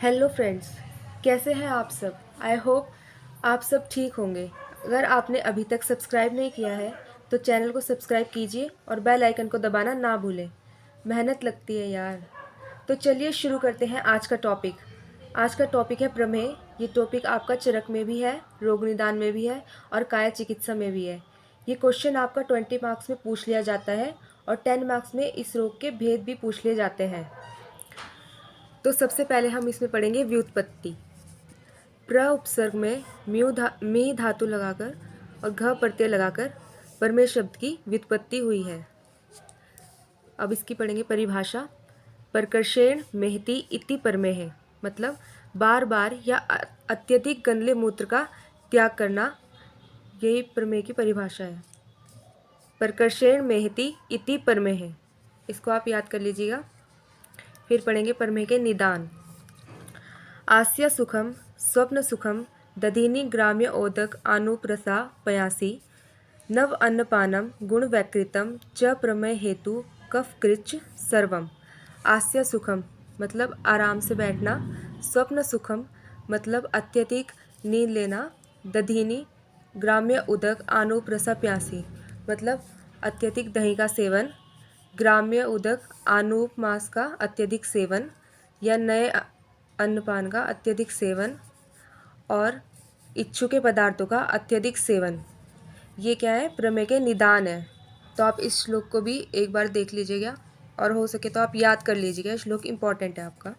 Hello friends, कैसे हैं आप सब। आई होप आप सब ठीक होंगे। अगर आपने अभी तक सब्सक्राइब नहीं किया है तो चैनल को सब्सक्राइब कीजिए और बेल आइकन को दबाना ना भूलें। मेहनत लगती है यार। तो चलिए शुरू करते हैं आज का टॉपिक। आज का टॉपिक है प्रमेय। ये टॉपिक आपका चरक में भी है, रोग निदान में भी है और काया चिकित्सा में भी है। ये क्वेश्चन आपका 20 मार्क्स में पूछ लिया जाता है और 10 मार्क्स में इस रोग के भेद भी पूछ लिए जाते हैं। तो सबसे पहले हम इसमें पढ़ेंगे व्युत्पत्ति। प्र उपसर्ग में मी धातु लगाकर और घ प्रत्यय लगाकर प्रमेय शब्द की व्युत्पत्ति हुई है। अब इसकी पढ़ेंगे परिभाषा। प्रकर्षेण मेहति इति प्रमेय है, मतलब बार बार या अत्यधिक गंदले मूत्र का त्याग करना, यही प्रमेय की परिभाषा है। प्रकर्षेण मेहति इति प्रमेय है, इसको आप याद कर लीजिएगा। फिर पढ़ेंगे प्रमेय के निदान। आस्य सुखम स्वप्न सुखम दधिनी ग्राम्य ओदक आनुप्रसा पयासी नव अन्नपानम गुण वैकृतम च प्रमेय हेतु कफ कृच सर्वम। आस्य सुखम मतलब आराम से बैठना, स्वप्न सुखम मतलब अत्यधिक नींद लेना, दधिनी ग्राम्य उदक आनुप्रसा प्यासी मतलब अत्यधिक दही का सेवन, ग्राम्य उदक आनूप मांस का अत्यधिक सेवन या नए अन्नपान का अत्यधिक सेवन और इच्छु के पदार्थों का अत्यधिक सेवन, ये क्या है, प्रमेय के निदान है। तो आप इस श्लोक को भी एक बार देख लीजिएगा और हो सके तो आप याद कर लीजिएगा, श्लोक इम्पॉर्टेंट है आपका।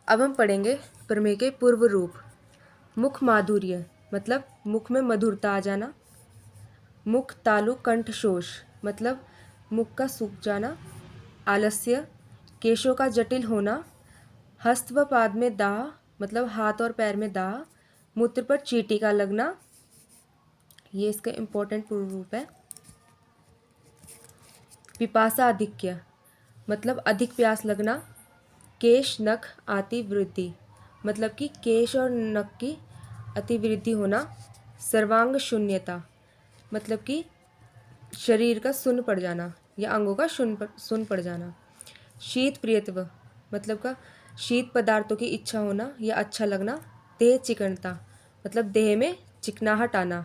अब हम पढ़ेंगे प्रमेय के पूर्व रूप। मुख माधुर्य मतलब मुख में मधुरता आ जाना, मुख तालु कंठ शोष मतलब मुख का सूख जाना, आलस्य केशों का जटिल होना, हस्त व पाद में दाह मतलब हाथ और पैर में दाह, मूत्र पर चींटी का लगना, ये इसका इम्पोर्टेंट पूर्व रूप है। पिपासा अधिक्य मतलब अधिक प्यास लगना, केश नख आति वृद्धि मतलब कि केश और नख की अतिवृद्धि होना, सर्वांग शून्यता मतलब कि शरीर का सुन्न पड़ जाना या अंगों का सुन्न पड़ जाना, शीत प्रियत्व मतलब का शीत पदार्थों की इच्छा होना या अच्छा लगना, देह चिकनता मतलब देह में चिकनाहट आना।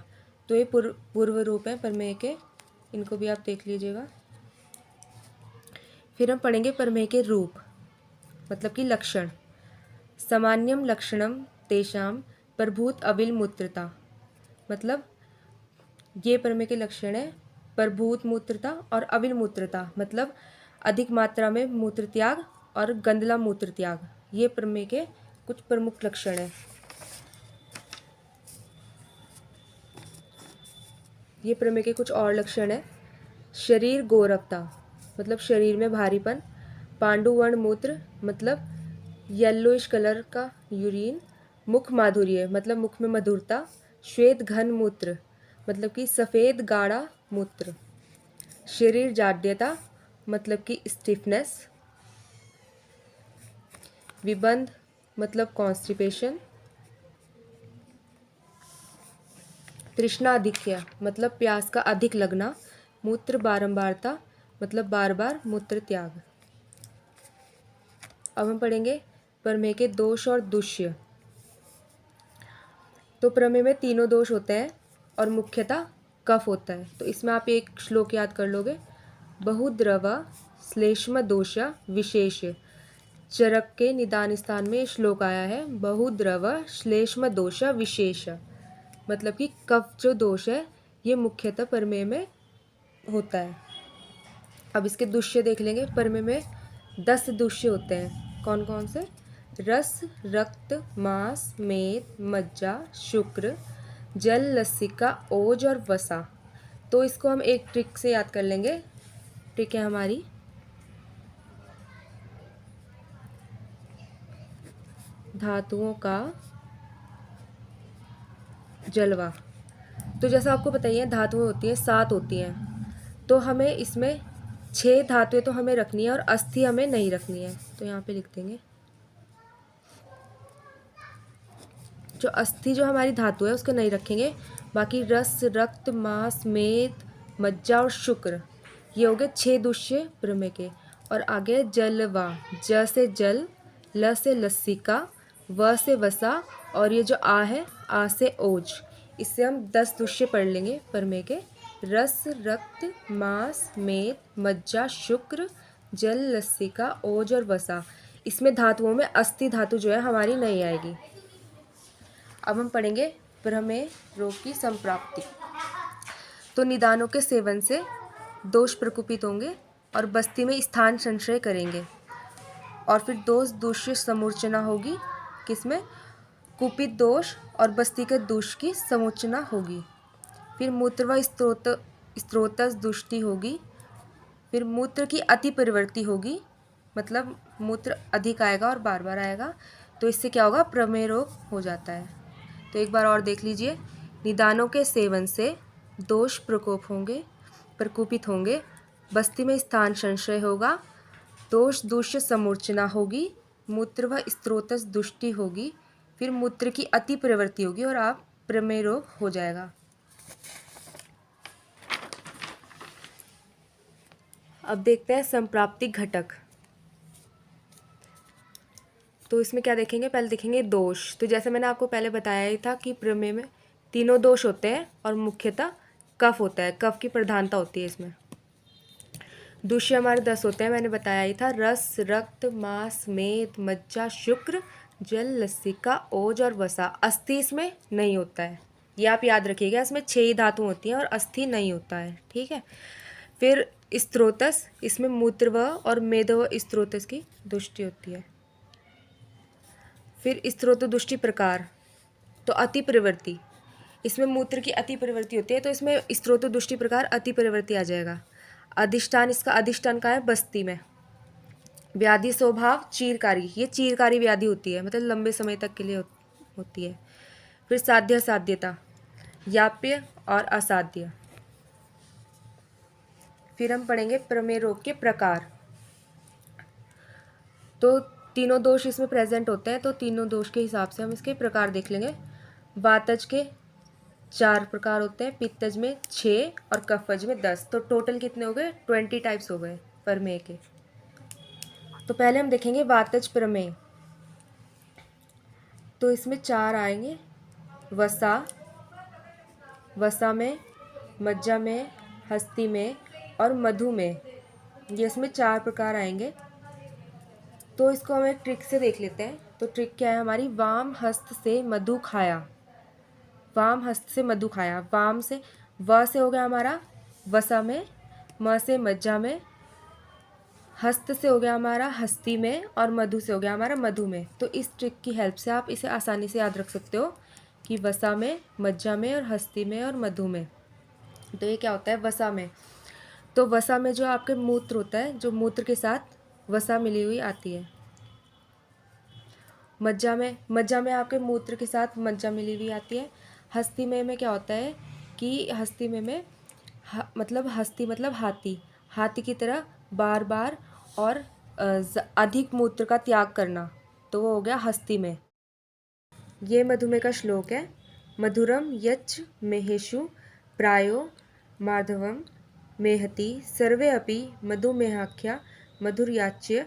तो ये पूर्व रूप है प्रमेय के, इनको भी आप देख लीजिएगा। फिर हम पढ़ेंगे प्रमेय के रूप मतलब कि लक्षण। सामान्यम लक्षणम तेषाम प्रभूत अविल मूत्रता मतलब ये प्रमेय के लक्षण है। प्रभूत मूत्रता और अविल मूत्रता मतलब अधिक मात्रा में मूत्र त्याग और गंदला मूत्र त्याग, ये प्रमेय के कुछ प्रमुख लक्षण हैं। ये प्रमेय के कुछ और लक्षण हैं। शरीर गोरखता मतलब शरीर में भारीपन, पांडुवर्ण मूत्र मतलब येलोइश कलर का यूरिन, मुख माधुर्य मतलब मुख में मधुरता, श्वेत घन मूत्र मतलब कि सफ़ेद गाढ़ा मूत्र, शरीर जाड्यता मतलब कि स्टिफनेस, विबंध मतलब कॉन्स्टिपेशन, तृष्णाधिक्य मतलब प्यास का अधिक लगना, मूत्र बारंबारता मतलब बार बार मूत्र त्याग। अब हम पढ़ेंगे प्रमेय के दोष और दुष्य। तो प्रमेय में तीनों दोष होते हैं और मुख्यतः कफ होता है। तो इसमें आप एक श्लोक याद कर लोगे, बहुद्रव श्लेष्म दोष विशेष। चरक के निदान स्थान में श्लोक आया है, बहुद्रव श्लेष्म दोष विशेष मतलब कि कफ जो दोष है ये मुख्यतः प्रमेय में होता है। अब इसके दुष्य देख लेंगे। प्रमेय में 10 दुष्य होते हैं। कौन कौन से? रस, रक्त, मांस, मेद, मज्जा, शुक्र, जल, लसिका, ओज और वसा। तो इसको हम एक ट्रिक से याद कर लेंगे। ट्रिक है हमारी, धातुओं का जलवा। तो जैसा आपको बताइए धातुएं होती हैं 7 होती हैं, तो हमें इसमें 6 धातुएं तो हमें रखनी है और अस्थि हमें नहीं रखनी है। तो यहाँ पे लिख देंगे जो अस्थि जो हमारी धातु है उसको नहीं रखेंगे। बाकी रस, रक्त, मांस, मेद, मज्जा और शुक्र, ये हो गए 6 दुष्य प्रमेय के। और आगे जलवा, ज से जल, ल से लस्सिका, व से वसा, और ये जो आ है, आ से ओज। इससे हम 10 दूष्य पढ़ लेंगे प्रमेय के। रस, रक्त, मांस, मेद, मज्जा, शुक्र, जल, लस्सिका, ओज और वसा। इसमें धातुओं में अस्थि धातु जो है हमारी नहीं आएगी। अब हम पढ़ेंगे प्रमेय रोग की संप्राप्ति। तो निदानों के सेवन से दोष प्रकुपित होंगे और बस्ती में स्थान संशय करेंगे, और फिर दोष दूष्य समूर्चना होगी। किसमें? कुपित दोष और बस्ती के दोष की समूर्चना होगी। फिर मूत्र व स्त्रोतस दुष्टि होगी। फिर मूत्र की अति परिवर्ती होगी, मतलब मूत्र अधिक आएगा और बार बार आएगा, तो इससे क्या होगा? प्रमेय रोग हो जाता है। तो एक बार और देख लीजिए। निदानों के सेवन से दोष प्रकोप होंगे, प्रकोपित होंगे, बस्ती में स्थान संशय होगा, दोष दूष्य समूर्चना होगी, मूत्र व स्त्रोतस दुष्टि होगी, फिर मूत्र की अति प्रवृत्ति होगी और आप प्रमेय रोग हो जाएगा। अब देखते हैं संप्राप्तिक घटक। तो इसमें क्या देखेंगे? पहले देखेंगे दोष। तो जैसे मैंने आपको पहले बताया ही था कि प्रमेय में 3 दोष होते हैं और मुख्यतः कफ होता है, कफ की प्रधानता होती है इसमें। दूष्य हमारे 10 होते हैं, मैंने बताया ही था। रस, रक्त, मांस, मेद, मज्जा, शुक्र, जल, लस्सिका, ओज और वसा। अस्थि इसमें नहीं होता है, ये आप याद रखिएगा। इसमें 6 ही धातु होती हैं और अस्थि नहीं होता है, ठीक है। फिर स्त्रोतस, इसमें मूत्र व और मेद व स्त्रोतस की दुष्टि होती है। फिर स्त्रोत दुष्टि प्रकार, तो अति प्रवृत्ति, इसमें मूत्र की अति प्रवृत्ति होती है, तो इसमें स्त्रोत दुष्टि प्रकार अति प्रवृत्ति आ जाएगा। अधिष्ठान, इसका अधिष्ठान का है बस्ती में। व्याधि स्वभाव चीरकारी, ये चीरकारी व्याधि होती है, मतलब लंबे समय तक के लिए होती है। फिर साध्य साध्यता, याप्य और असाध्य। फिर हम पढ़ेंगे प्रमेय रोग के प्रकार। तो 3 दोष इसमें प्रेजेंट होते हैं, तो 3 दोष के हिसाब से हम इसके प्रकार देख लेंगे। वातज के 4 प्रकार होते हैं, पित्तज में 6 और कफज में 10। तो टोटल कितने हो गए? 20 टाइप्स हो गए प्रमेय के। तो पहले हम देखेंगे वातज प्रमेय। तो इसमें 4 आएंगे। वसा, वसा में, मज्जा में, हस्ती में और मधु में, ये इसमें 4 प्रकार आएंगे। तो इसको हम एक ट्रिक से देख लेते हैं। तो ट्रिक क्या है हमारी? वाम हस्त से मधु खाया, वाम हस्त से मधु खाया। वाम से, व से हो गया हमारा वसा में, म से मज्जा में, हस्त से हो गया हमारा हस्ती में, और मधु से हो गया हमारा मधु में। तो इस ट्रिक की हेल्प से आप इसे आसानी से याद रख सकते हो कि वसा में, मज्जा में और हस्ती में और मधु में। तो ये क्या होता है वसा में? तो वसा में जो आपके मूत्र होता है, जो मूत्र के साथ वसा मिली हुई आती है। मज्जा में, मज्जा में आपके मूत्र के साथ मज्जा मिली हुई आती है। हस्ती में क्या होता है कि हस्ती में मतलब हस्ती मतलब हाथी, हाथी की तरह बार बार और अधिक मूत्र का त्याग करना, तो वो हो गया हस्ती में। ये मधुमेह का श्लोक है। मधुरम यच्च मेहेषु प्रायो माधवम मेहति सर्वे अपि मधुमेहाख्या मधुर्याच्य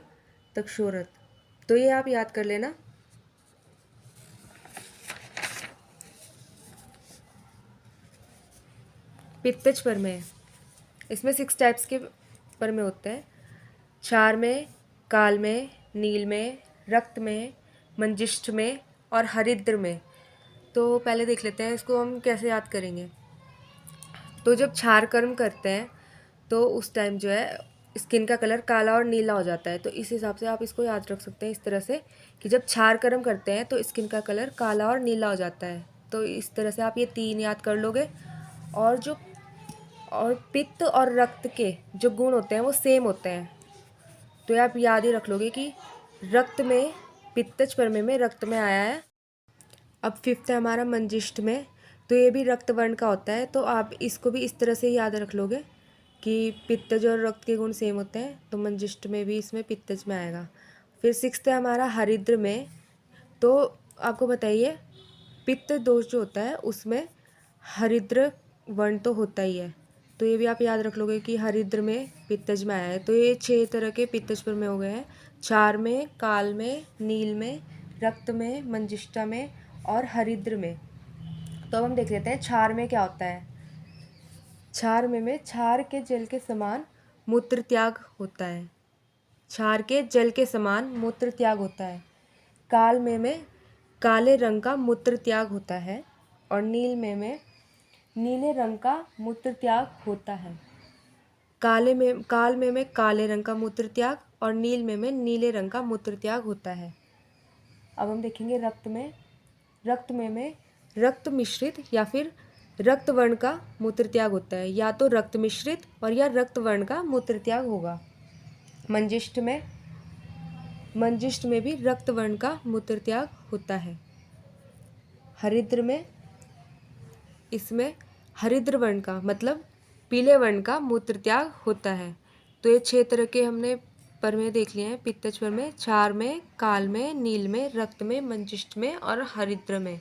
तक्षोरत। तो ये आप याद कर लेना। पित्तज प्रमेय, इसमें 6 टाइप्स के प्रमेय होते हैं। क्षार में, काल में, नील में, रक्त में, मंजिष्ठ में और हरिद्र में। तो पहले देख लेते हैं इसको हम कैसे याद करेंगे। तो जब क्षार कर्म करते हैं तो उस टाइम जो है स्किन का कलर काला और नीला हो जाता है। तो इस हिसाब से आप इसको याद रख सकते हैं इस तरह से कि जब क्षार कर्म करते हैं तो स्किन का कलर काला और नीला हो जाता है। तो इस तरह से आप ये 3 याद कर लोगे। और पित्त और रक्त के जो गुण होते हैं वो सेम होते हैं, तो आप याद ही रख लोगे कि रक्त में, पित्तज प्रमेय में रक्त में आया है। अब 5th है हमारा मंजिष्ठ में, तो ये भी रक्त वर्ण का होता है। तो आप इसको भी इस तरह से याद रख लोगे कि पित्तज और रक्त के गुण सेम होते हैं, तो मंजिष्ठ में भी इसमें पित्तज में आएगा। फिर 6th है हमारा हरिद्र में। तो आपको बताइए पित्त दोष जो होता है उसमें हरिद्र वर्ण तो होता ही है, तो ये भी आप याद रख लोगे कि हरिद्र में पित्तज में आया है। तो ये 6 तरह के पित्तज पर में हो गए हैं, क्षार में, काल में, नील में, रक्त में, मंजिष्ठा में और हरिद्र में। तो अब हम देख लेते हैं क्षार में क्या होता है। क्षार में क्षार के जल के समान मूत्र त्याग होता है। क्षार के जल के समान मूत्र त्याग होता है। काल में काले रंग का मूत्र त्याग होता है और नील में नीले रंग का मूत्र त्याग होता है। काल में काले रंग का मूत्र त्याग और नील में नीले रंग का मूत्र त्याग होता है। अब हम देखेंगे रक्त में। रक्त में रक्त मिश्रित या फिर रक्त वर्ण का मूत्र त्याग होता है। या तो रक्त मिश्रित और या रक्त वर्ण का मूत्र त्याग होगा। मंजिष्ठ में भी रक्त वर्ण का मूत्र त्याग होता है। हरिद्र में, इसमें हरिद्र वर्ण का मतलब पीले वर्ण का मूत्र त्याग होता है। तो ये 6 तरह के हमने परमें देख लिए हैं। पित्तज परमें, क्षार में, काल में, नील में, रक्त में, मंजिष्ठ में और हरिद्र में।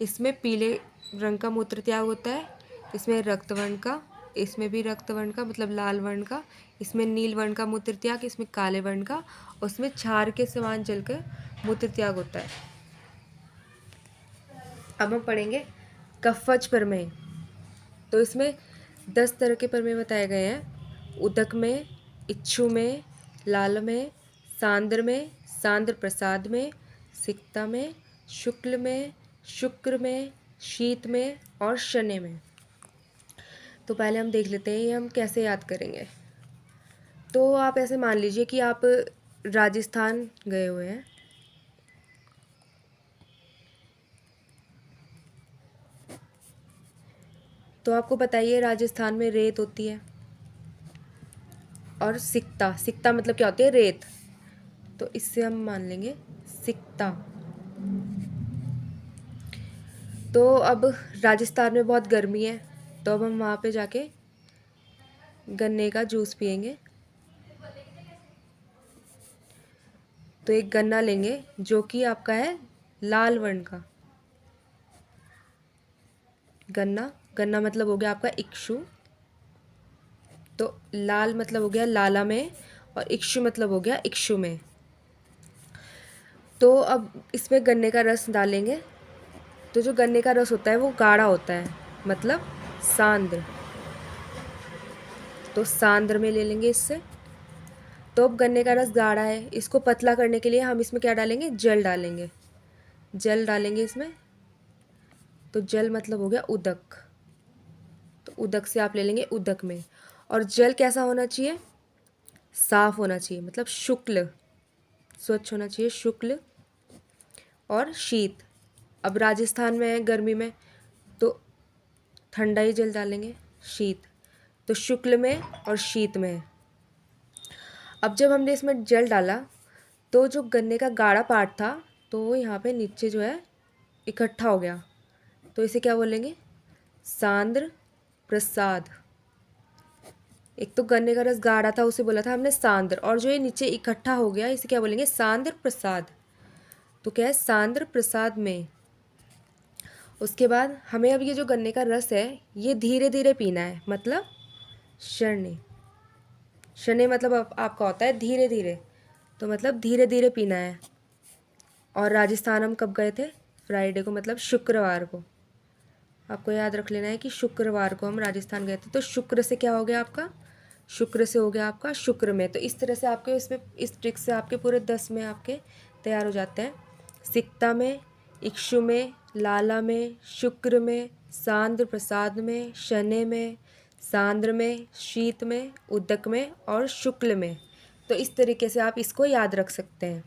इसमें पीले रंग का मूत्र त्याग होता है, इसमें रक्त वर्ण का, इसमें भी रक्त वर्ण का मतलब लाल वर्ण का, इसमें नील वर्ण का मूत्र त्याग, इसमें काले वर्ण का, और उसमें क्षार के समान जल का मूत्र त्याग होता है। अब हम पढ़ेंगे कफज परमें। तो इसमें 10 तरह के परमें बताए गए हैं। उदक में, इच्छु में, लाल में, सांद्र में, सांद्र प्रसाद में, सिक्ता में, शुक्ल में, शुक्र में, शीत में और शनि में। तो पहले हम देख लेते हैं ये हम कैसे याद करेंगे। तो आप ऐसे मान लीजिए कि आप राजस्थान गए हुए हैं। तो आपको बताइए राजस्थान में रेत होती है और सिक्ता मतलब क्या होती है, रेत। तो इससे हम मान लेंगे सिक्ता। तो अब राजस्थान में बहुत गर्मी है, तो अब हम वहाँ पे जाके गन्ने का जूस पियेंगे। तो एक गन्ना लेंगे जो कि आपका है लाल वर्ण का। गन्ना मतलब हो गया आपका इक्षु। तो लाल मतलब हो गया लाला में और इक्षु मतलब हो गया इक्षु में। तो अब इसमें गन्ने का रस डालेंगे। तो जो गन्ने का रस होता है वो गाढ़ा होता है मतलब सांद्र। तो सांद्र में ले लेंगे इससे। तो अब गन्ने का रस गाढ़ा है, इसको पतला करने के लिए हम इसमें क्या डालेंगे, जल डालेंगे। जल डालेंगे इसमें। तो जल मतलब हो गया उदक। तो उदक से आप ले लेंगे उदक में। और जल कैसा होना चाहिए, साफ होना चाहिए मतलब शुक्ल, स्वच्छ होना चाहिए, शुक्ल और शीत। अब राजस्थान में है गर्मी में, तो ठंडा ही जल डालेंगे, शीत। तो शुक्ल में और शीत में। अब जब हमने इसमें जल डाला तो जो गन्ने का गाढ़ा पार्ट था तो वो यहाँ पे नीचे जो है इकट्ठा हो गया। तो इसे क्या बोलेंगे, सांद्र प्रसाद। एक तो गन्ने का रस गाढ़ा था उसे बोला था हमने सांद्र, और जो ये नीचे इकट्ठा हो गया इसे क्या बोलेंगे, सांद्र प्रसाद। तो क्या है, सांद्र प्रसाद में। उसके बाद हमें अब ये जो गन्ने का रस है ये धीरे धीरे पीना है मतलब शरणे। शरणे मतलब आपका होता है धीरे धीरे, तो मतलब धीरे धीरे पीना है। और राजस्थान हम कब गए थे, फ्राइडे को मतलब शुक्रवार को। आपको याद रख लेना है कि शुक्रवार को हम राजस्थान गए थे। तो शुक्र से क्या हो गया आपका, शुक्र से हो गया आपका शुक्र में। तो इस तरह से आपके इसमें इस ट्रिक से आपके पूरे 10 में आपके तैयार हो जाते हैं। सिक्ता में, इक्षु में, लाला में, शुक्र में, सांद्र प्रसाद में, शनि में, सांद्र में, शीत में, उदक में और शुक्ल में। तो इस तरीके से आप इसको याद रख सकते हैं।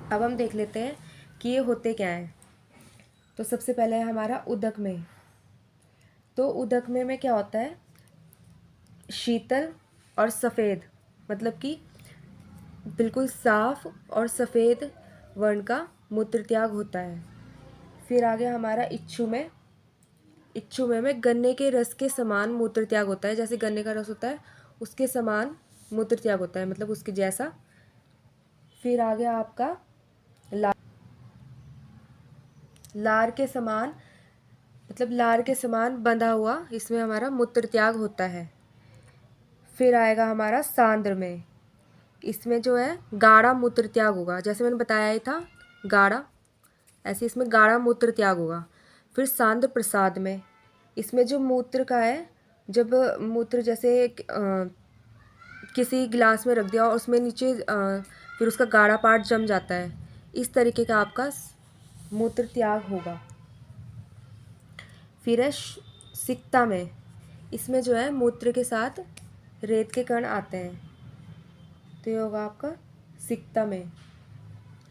अब हम देख लेते हैं कि ये होते क्या हैं। तो सबसे पहले है हमारा उदक में। तो उदक में क्या होता है, शीतल और सफ़ेद मतलब कि बिल्कुल साफ और सफ़ेद वर्ण का मूत्र त्याग होता है। फिर आ गया हमारा इच्छु में। इच्छु में गन्ने के रस के समान मूत्र त्याग होता है, जैसे गन्ने का रस होता है उसके समान मूत्र त्याग होता है मतलब उसके जैसा। फिर आ गया आपका लार के समान मतलब लार के समान बंधा हुआ, इसमें हमारा मूत्र त्याग होता है। फिर आएगा हमारा सांद्र में, इसमें जो है गाढ़ा मूत्र त्याग होगा, जैसे मैंने बताया ही था गाढ़ा, ऐसे इसमें गाढ़ा मूत्र त्याग होगा। फिर सांद्र प्रसाद में, इसमें जो मूत्र का है, जब मूत्र जैसे किसी गिलास में रख दिया और उसमें नीचे फिर उसका गाढ़ा पार्ट जम जाता है, इस तरीके का आपका मूत्र त्याग होगा। फिर है सिक्ता में, इसमें जो है मूत्र के साथ रेत के कण आते हैं, तो ये होगा आपका सिक्ता में,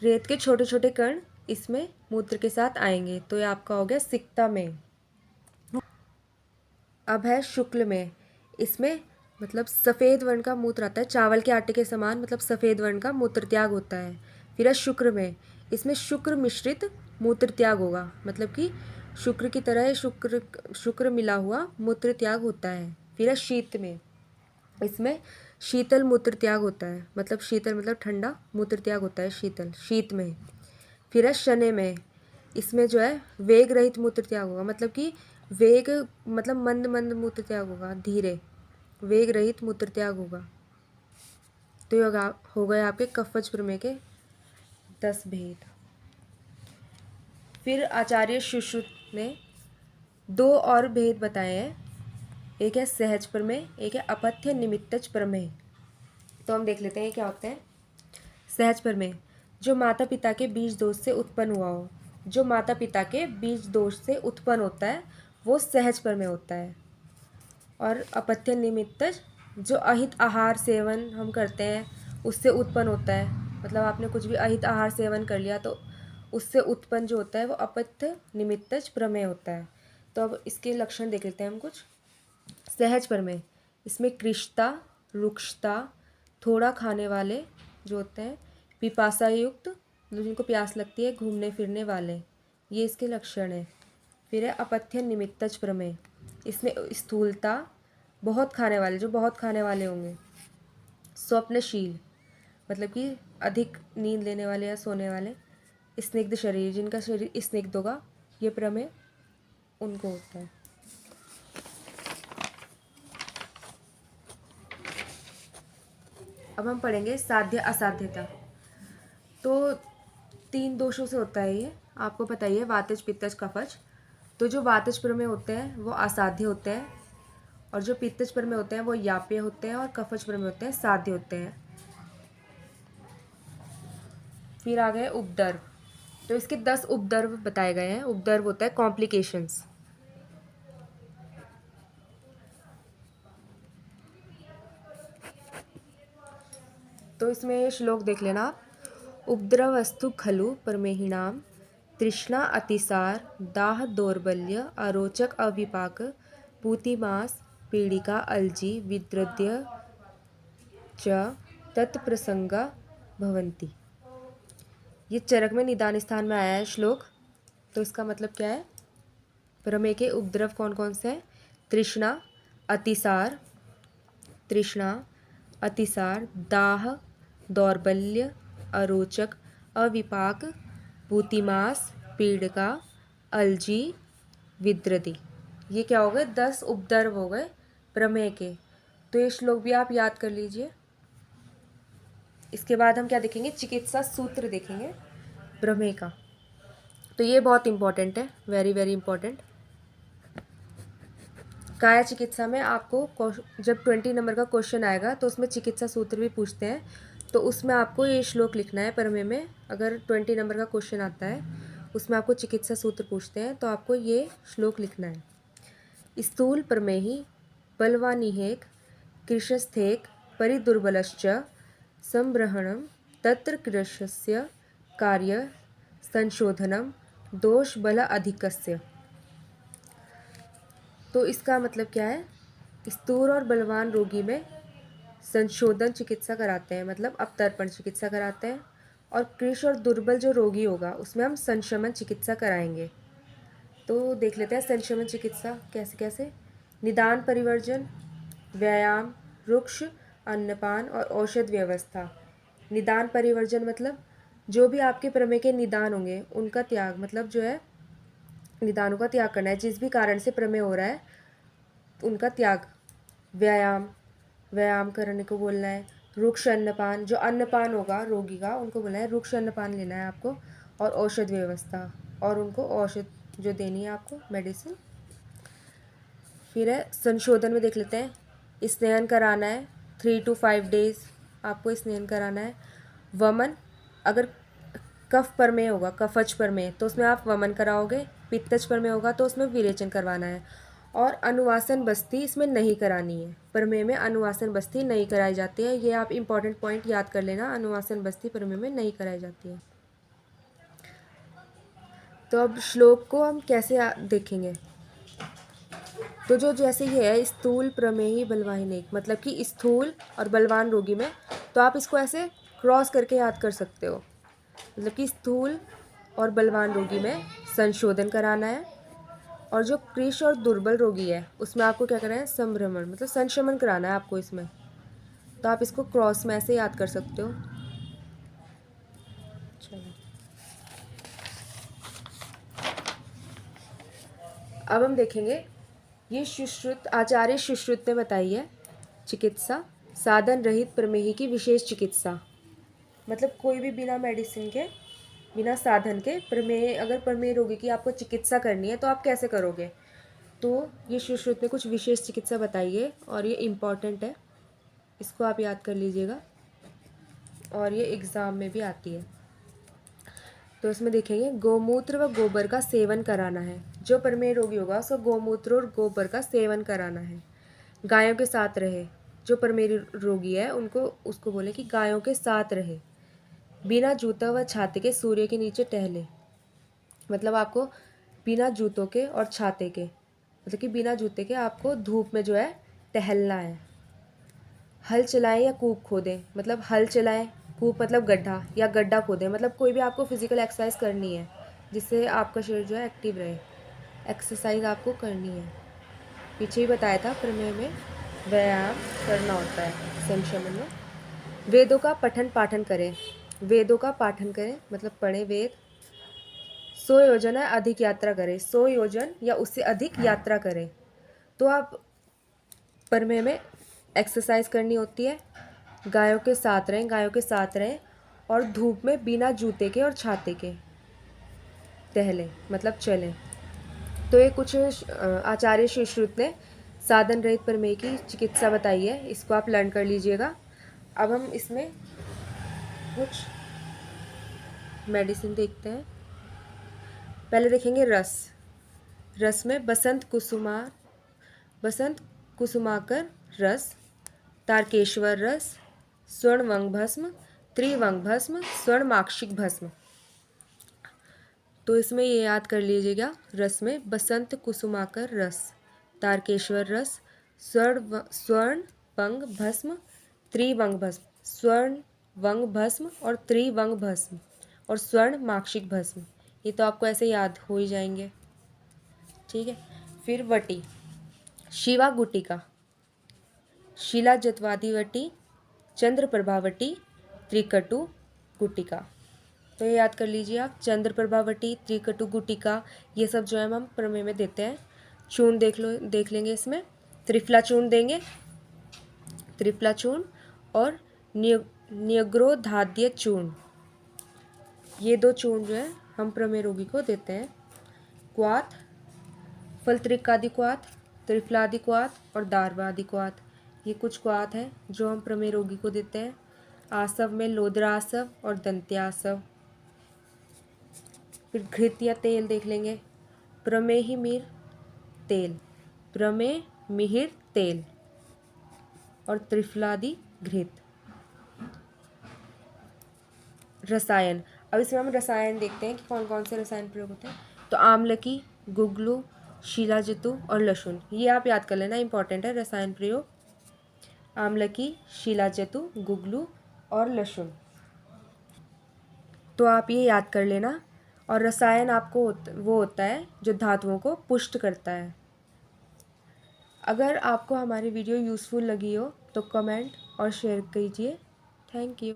रेत के छोटे छोटे कण इसमें मूत्र के साथ आएंगे, तो ये आपका हो गया सिक्ता में। अब है शुक्ल में, इसमें मतलब सफ़ेद वर्ण का मूत्र आता है, चावल के आटे के समान मतलब सफ़ेद वर्ण का मूत्र त्याग होता है। फिर है शुक्र में, इसमें शुक्र मिश्रित मूत्र त्याग होगा, मतलब कि शुक्र की तरह शुक्र मिला हुआ मूत्र त्याग होता है। फिर है शीत में, इसमें शीतल मूत्र त्याग होता है, मतलब शीतल मतलब ठंडा मूत्र त्याग होता है शीतल शीत में। फिर है शनै में, इसमें जो है वेग रहित मूत्र त्याग होगा, मतलब कि वेग मतलब मंद मंद मूत्र त्याग होगा, धीरे वेग रहित मूत्र त्याग होगा। तो ये हो गए आपके कफज प्रमेय के 10 भेद। फिर आचार्य सुश्रुत ने 2 और भेद बताए हैं, एक है सहज प्रमेय, एक है अपथ्य निमित्तज प्रमेय। तो हम देख लेते हैं क्या होते हैं। सहज प्रमेय, जो माता पिता के बीज दोष से उत्पन्न हुआ हो, जो माता पिता के बीज दोष से उत्पन्न होता है वो सहज प्रमेय होता है। और अपथ्य निमित्तज, जो अहित आहार सेवन हम करते हैं उससे उत्पन्न होता है, मतलब आपने कुछ भी अहित आहार सेवन कर लिया तो उससे उत्पन्न जो होता है वो अपथ्य निमित्तज प्रमेय होता है। तो अब इसके लक्षण देख लेते हैं हम कुछ। सहज प्रमेय, इसमें कृशता, रुक्षता, थोड़ा खाने वाले जो होते हैं, पिपासा युक्त मतलब जिनको प्यास लगती है, घूमने फिरने वाले, ये इसके लक्षण हैं। फिर है अपथ्य निमित्तज प्रमेय, इसमें स्थूलता, बहुत खाने वाले जो बहुत खाने वाले होंगे, स्वप्नशील मतलब कि अधिक नींद लेने वाले या सोने वाले, स्निग्ध शरीर जिनका शरीर स्निग्ध होगा, ये प्रमेय उनको होता है। अब हम पढ़ेंगे साध्य असाध्यता। तो 3 दोषों से होता है ये, आपको पता ही है, वातज पित्तज कफज। तो जो वातज प्रमेय होते हैं वो असाध्य होते हैं, और जो पित्तज प्रमेय होते हैं वो याप्य होते हैं, और कफज प्रमेय होते हैं साध्य होते हैं। फिर आ गए उपद्रव, तो इसके 10 उपद्रव बताए गए हैं। उपद्रव होता है कॉम्प्लिकेशंस। तो इसमें ये श्लोक देख लेना आप। उपद्रवस्तु खलु परमेहिणाम, तृष्णा अतिसार, दाह दौर्बल्य, अरोचक अविपाक, पूतिमास, पीड़िका, अलजी, विद्रद्य च तत्प्रसंगा भवन्ति। ये चरक में निदान स्थान में आया है श्लोक। तो इसका मतलब क्या है, प्रमेय के उपद्रव कौन कौन से हैं? तृष्णा, अतिसार, तृष्णा, अतिसार, दाह, दौर्बल्य, अरोचक, अविपाक, पूतिमास, पीड़िका, अलजी, विद्रति। ये क्या हो गए? 10 उपद्रव हो गए प्रमेय के। तो ये श्लोक भी आप याद कर लीजिए। इसके बाद हम क्या देखेंगे? चिकित्सा सूत्र देखेंगे प्रमेय का। तो ये बहुत इंपॉर्टेंट है, वेरी वेरी इंपॉर्टेंट। काया चिकित्सा में आपको जब 20 नंबर का क्वेश्चन आएगा तो उसमें चिकित्सा सूत्र भी पूछते हैं, तो उसमें आपको ये श्लोक लिखना है प्रमेय में। अगर 20 नंबर का क्वेश्चन आता है उसमें आपको चिकित्सा सूत्र पूछते हैं तो आपको ये श्लोक लिखना है। स्थूल प्रमेहि बलवानिहेक कृशस्थेक परिदुर्बलश्च संब्रहणम तत्र कृशस्य कार्य संशोधनम दोष बल अधिकस्य। तो इसका मतलब क्या है? स्थूल और बलवान रोगी में संशोधन चिकित्सा कराते हैं, मतलब अवतर्पण चिकित्सा कराते हैं, और कृश और दुर्बल जो रोगी होगा उसमें हम संशमन चिकित्सा कराएंगे। तो देख लेते हैं संशमन चिकित्सा कैसे कैसे। निदान परिवर्जन, व्यायाम, रुक्ष, अन्नपान और औषध व्यवस्था। निदान परिवर्जन मतलब जो भी आपके प्रमेय के निदान होंगे उनका त्याग, मतलब जो है निदानों का त्याग करना है। जिस भी कारण से प्रमेय हो रहा है उनका त्याग। व्यायाम, व्यायाम करने को बोलना है। रुक्ष अन्नपान, जो अन्नपान होगा रोगी का उनको बोलना है रुक्ष अन्नपान लेना है आपको। और औषध व्यवस्था, और उनको औषध जो देनी है आपको, मेडिसिन। फिर है संशोधन में देख लेते हैं। स्नान कराना है 3 to 5 डेज आपको स्नान कराना है। वमन, अगर कफ प्रमेय होगा, कफज प्रमेय, तो उसमें आप वमन कराओगे। पित्तज प्रमेय होगा तो उसमें विरेचन करवाना है। और अनुवासन बस्ती इसमें नहीं करानी है। प्रमेय में अनुवासन बस्ती नहीं कराई जाती है। ये आप इंपॉर्टेंट पॉइंट याद कर लेना, अनुवासन बस्ती प्रमेय में नहीं कराई जाती है। तो अब श्लोक को हम कैसे देखेंगे। तो जो जैसे ये है स्थूल प्रमेही बलवाहिनी, मतलब कि स्थूल और बलवान रोगी में, तो आप इसको ऐसे क्रॉस करके याद कर सकते हो। मतलब कि स्थूल और बलवान रोगी में संशोधन कराना है, और जो कृश और दुर्बल रोगी है उसमें आपको क्या करना है, संभ्रमण मतलब संशमन कराना है आपको इसमें। तो आप इसको क्रॉस में ऐसे याद कर सकते हो। चलो अब हम देखेंगे ये सुश्रुत, आचार्य सुश्रुत ने बताई है चिकित्सा साधन रहित प्रमेही की विशेष चिकित्सा। मतलब कोई भी बिना मेडिसिन के, बिना साधन के प्रमेय, अगर प्रमेय रोगी की आपको चिकित्सा करनी है तो आप कैसे करोगे। तो ये सुश्रुत ने कुछ विशेष चिकित्सा बताई है और ये इम्पॉर्टेंट है, इसको आप याद कर लीजिएगा और ये एग्ज़ाम में भी आती है। तो इसमें देखेंगे गोमूत्र व गोबर का सेवन कराना है। जो प्रमेय रोगी होगा उसको गोमूत्र और गोबर का सेवन कराना है। गायों के साथ रहे, जो प्रमेय रोगी है उनको उसको बोले कि गायों के साथ रहे। बिना जूता व छाते के सूर्य के नीचे टहले, मतलब आपको बिना जूतों के और छाते के, मतलब कि बिना जूते के आपको धूप में जो है टहलना है। हल चलाएं या कूप खोदें, मतलब हल चलाएं, कूप मतलब गड्ढा, या गड्ढा खोदें, मतलब कोई भी आपको फिजिकल एक्सरसाइज करनी है जिससे आपका शरीर जो है एक्टिव रहे। एक्सरसाइज आपको करनी है। पीछे ही बताया था प्रमेय में व्यायाम करना होता है संशमन में। वेदों का पठन पाठन करें, वेदों का पाठन करें मतलब पढ़ें वेद। 100 योजन है अधिक यात्रा करें, 100 योजन या उससे अधिक यात्रा करें। तो आप प्रमेय में एक्सरसाइज करनी होती है, गायों के साथ रहें, गायों के साथ रहें, और धूप में बिना जूते के और छाते के टहलें मतलब चलें। तो ये कुछ आचार्य सुश्रुत ने साधन रहित प्रमेय की चिकित्सा बताई है, इसको आप लर्न कर लीजिएगा। अब हम इसमें कुछ मेडिसिन देखते हैं। पहले देखेंगे रस। रस में बसंत कुसुमाकर रस, तारकेश्वर रस, स्वर्ण वंग भस्म, त्रिवंग भस्म, स्वर्ण माक्षिक भस्म। तो इसमें ये याद कर लीजिएगा, रस में बसंत कुसुमाकर रस, तारकेश्वर रस, स्वर्ण वंग भस्म, त्रिवंग भस्म, स्वर्ण वंग भस्म और त्रिवंग भस्म और स्वर्ण माक्षिक भस्म। ये तो आपको ऐसे याद हो ही जाएंगे, ठीक है। फिर वटी, शिवा गुटिका, शीला जतवादी वटी, चंद्र प्रभावटी, त्रिकटु गुटिका। तो ये याद कर लीजिए आप, चंद्र प्रभावटी, त्रिकटु गुटिका, ये सब जो है हम प्रमेय में देते हैं। चूर्ण देख लेंगे इसमें। त्रिफला चूर्ण देंगे, त्रिफला चूर्ण और न्यग्रोधाद्य चूर्ण, ये 2 चूर्ण जो है हम प्रमेय रोगी को देते हैं। क्वाथ, फलत्रिकादि क्वाथ, त्रिफलादि क्वाथ और दार्वादि क्वाथ, ये कुछ क्वाथ हैं जो हम प्रमेय रोगी को देते हैं। आसव में लोद्रासव और दंत्यासव। फिर घृत या तेल देख लेंगे। प्रमेही मिहिर तेल, प्रमेय मिहिर तेल और त्रिफलादि घृत। रसायन, अब इसमें हम रसायन देखते हैं कि कौन कौन से रसायन प्रयोग होते हैं। तो आम्लकी, गुग्गलू, शीलाजतु और लहसुन, ये आप याद कर लेना, इंपॉर्टेंट है रसायन प्रयोग। आम्लकी, शीलाजतु, गुग्गलू और लहसुन, तो आप ये याद कर लेना। और रसायन आपको वो होता है जो धातुओं को पुष्ट करता है। अगर आपको हमारी वीडियो यूज़फुल लगी हो तो कमेंट और शेयर कीजिए। Thank you.